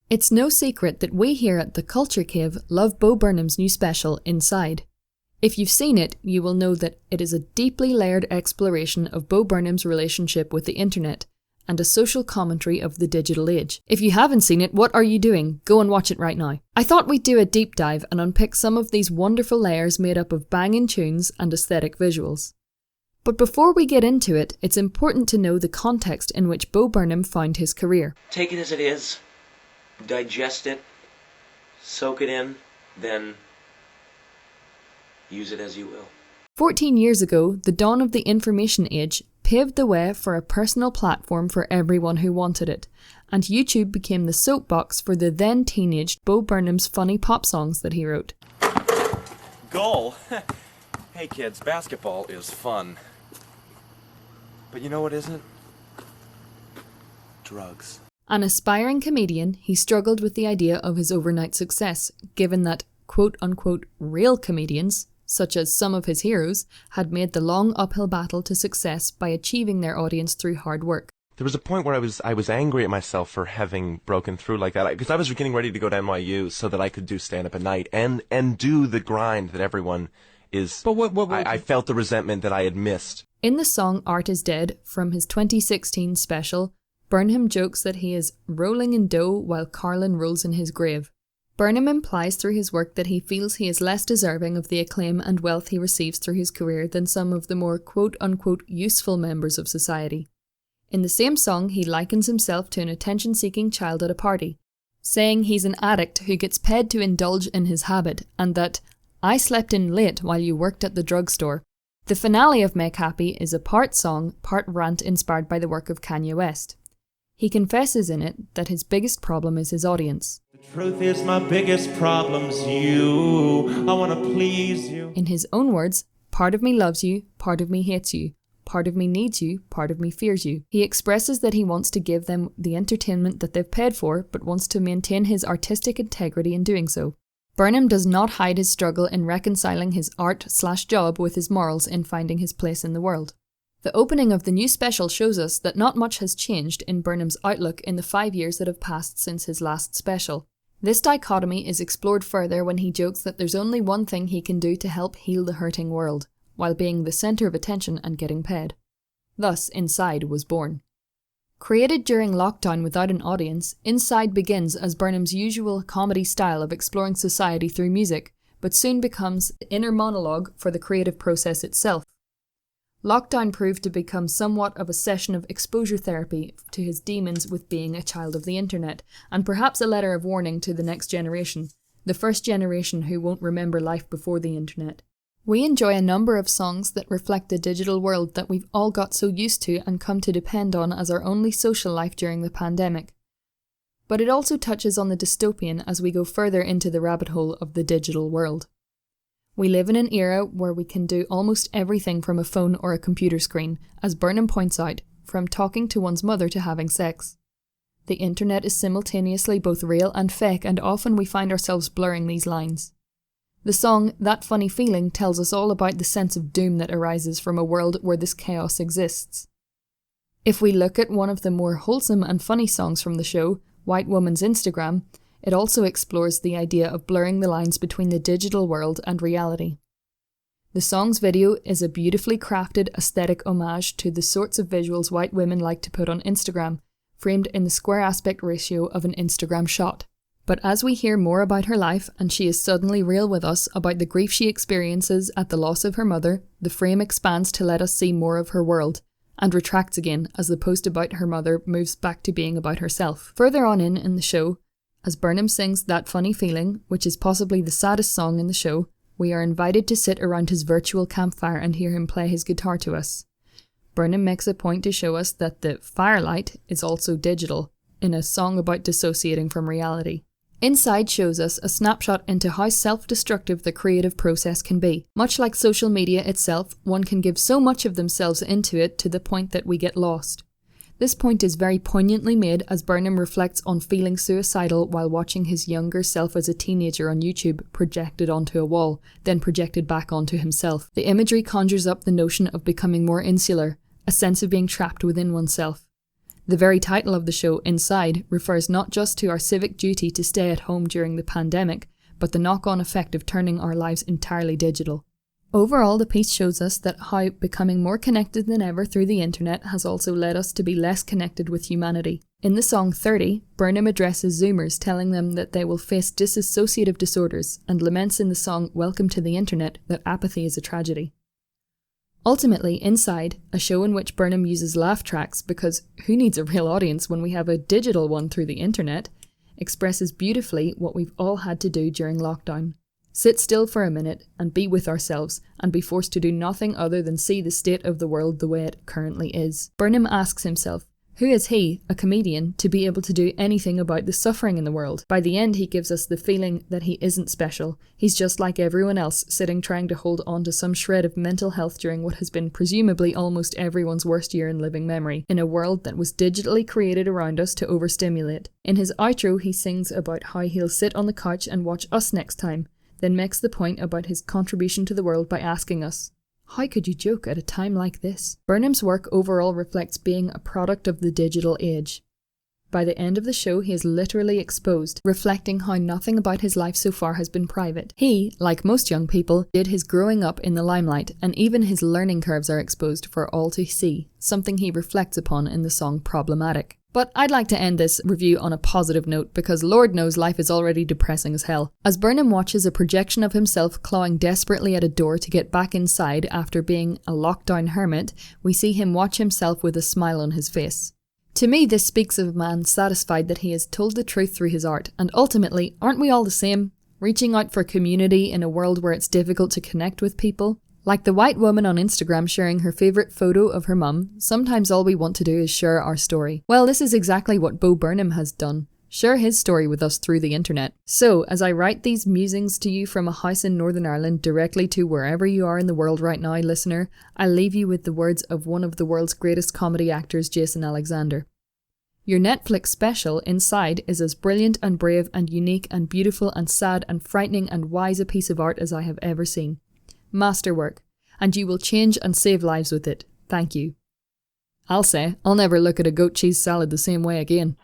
It's no secret that we here at The Culture Cave love Bo Burnham's new special, Inside. If you've seen it, you will know that it is a deeply layered exploration of Bo Burnham's relationship with the internet, and a social commentary of the digital age. If you haven't seen it, what are you doing? Go and watch it right now. I thought we'd do a deep dive and unpick some of these wonderful layers made up of banging tunes and aesthetic visuals. But before we get into it, it's important to know the context in which Bo Burnham found his career. Take it as it is, digest it, soak it in, then use it as you will. 14 years ago, the dawn of the information age paved the way for a personal platform for everyone who wanted it, and YouTube became the soapbox for the then teenaged Bo Burnham's funny pop songs that he wrote. Goal? Hey kids, basketball is fun. But you know what isn't? Drugs. An aspiring comedian, he struggled with the idea of his overnight success, given that quote-unquote real comedians, such as some of his heroes, had made the long uphill battle to success by achieving their audience through hard work. There was a point where I was angry at myself for having broken through like that, because I was getting ready to go to NYU so that I could do stand-up at night and do the grind that everyone is. But I felt the resentment that I had missed. In the song Art is Dead, from his 2016 special, Burnham jokes that he is rolling in dough while Carlin rolls in his grave. Burnham implies through his work that he feels he is less deserving of the acclaim and wealth he receives through his career than some of the more quote-unquote useful members of society. In the same song, he likens himself to an attention-seeking child at a party, saying he's an addict who gets paid to indulge in his habit, and that, "I slept in late while you worked at the drugstore." The finale of Make Happy is a part song, part rant inspired by the work of Kanye West. He confesses in it that his biggest problem is his audience. The truth is my biggest problem's you. I want to please you. In his own words, part of me loves you, part of me hates you, part of me needs you, part of me fears you. He expresses that he wants to give them the entertainment that they've paid for, but wants to maintain his artistic integrity in doing so. Burnham does not hide his struggle in reconciling his art/job with his morals in finding his place in the world. The opening of the new special shows us that not much has changed in Burnham's outlook in the 5 years that have passed since his last special. This dichotomy is explored further when he jokes that there's only one thing he can do to help heal the hurting world, while being the centre of attention and getting paid. Thus, Inside was born. Created during lockdown without an audience, Inside begins as Burnham's usual comedy style of exploring society through music, but soon becomes the inner monologue for the creative process itself. Lockdown proved to become somewhat of a session of exposure therapy to his demons with being a child of the internet, and perhaps a letter of warning to the next generation, the first generation who won't remember life before the internet. We enjoy a number of songs that reflect the digital world that we've all got so used to and come to depend on as our only social life during the pandemic. But it also touches on the dystopian as we go further into the rabbit hole of the digital world. We live in an era where we can do almost everything from a phone or a computer screen, as Burnham points out, from talking to one's mother to having sex. The internet is simultaneously both real and fake, and often we find ourselves blurring these lines. The song That Funny Feeling tells us all about the sense of doom that arises from a world where this chaos exists. If we look at one of the more wholesome and funny songs from the show, White Woman's Instagram, it also explores the idea of blurring the lines between the digital world and reality. The song's video is a beautifully crafted aesthetic homage to the sorts of visuals white women like to put on Instagram, framed in the square aspect ratio of an Instagram shot. But as we hear more about her life, and she is suddenly real with us about the grief she experiences at the loss of her mother, the frame expands to let us see more of her world, and retracts again as the post about her mother moves back to being about herself. Further on in the show, as Burnham sings That Funny Feeling, which is possibly the saddest song in the show, we are invited to sit around his virtual campfire and hear him play his guitar to us. Burnham makes a point to show us that the firelight is also digital, in a song about dissociating from reality. Inside shows us a snapshot into how self-destructive the creative process can be. Much like social media itself, one can give so much of themselves into it to the point that we get lost. This point is very poignantly made as Burnham reflects on feeling suicidal while watching his younger self as a teenager on YouTube projected onto a wall, then projected back onto himself. The imagery conjures up the notion of becoming more insular, a sense of being trapped within oneself. The very title of the show, Inside, refers not just to our civic duty to stay at home during the pandemic, but the knock-on effect of turning our lives entirely digital. Overall, the piece shows us that how becoming more connected than ever through the internet has also led us to be less connected with humanity. In the song 30, Burnham addresses Zoomers, telling them that they will face dissociative disorders, and laments in the song Welcome to the Internet that apathy is a tragedy. Ultimately, Inside, a show in which Burnham uses laugh tracks because who needs a real audience when we have a digital one through the internet, expresses beautifully what we've all had to do during lockdown. Sit still for a minute and be with ourselves and be forced to do nothing other than see the state of the world the way it currently is. Burnham asks himself, who is he, a comedian, to be able to do anything about the suffering in the world? By the end, he gives us the feeling that he isn't special. He's just like everyone else, sitting trying to hold on to some shred of mental health during what has been presumably almost everyone's worst year in living memory, in a world that was digitally created around us to overstimulate. In his outro, he sings about how he'll sit on the couch and watch us next time, then makes the point about his contribution to the world by asking us, how could you joke at a time like this? Burnham's work overall reflects being a product of the digital age. By the end of the show, he is literally exposed, reflecting how nothing about his life so far has been private. He, like most young people, did his growing up in the limelight, and even his learning curves are exposed for all to see, something he reflects upon in the song Problematic. But I'd like to end this review on a positive note because Lord knows life is already depressing as hell. As Burnham watches a projection of himself clawing desperately at a door to get back inside after being a lockdown hermit, we see him watch himself with a smile on his face. To me, this speaks of a man satisfied that he has told the truth through his art, and ultimately, aren't we all the same? Reaching out for community in a world where it's difficult to connect with people? Like the white woman on Instagram sharing her favourite photo of her mum, sometimes all we want to do is share our story. Well, this is exactly what Bo Burnham has done. Share his story with us through the internet. So, as I write these musings to you from a house in Northern Ireland directly to wherever you are in the world right now, listener, I leave you with the words of one of the world's greatest comedy actors, Jason Alexander. Your Netflix special, Inside, is as brilliant and brave and unique and beautiful and sad and frightening and wise a piece of art as I have ever seen. Masterwork, and you will change and save lives with it. Thank you. I'll say, I'll never look at a goat cheese salad the same way again.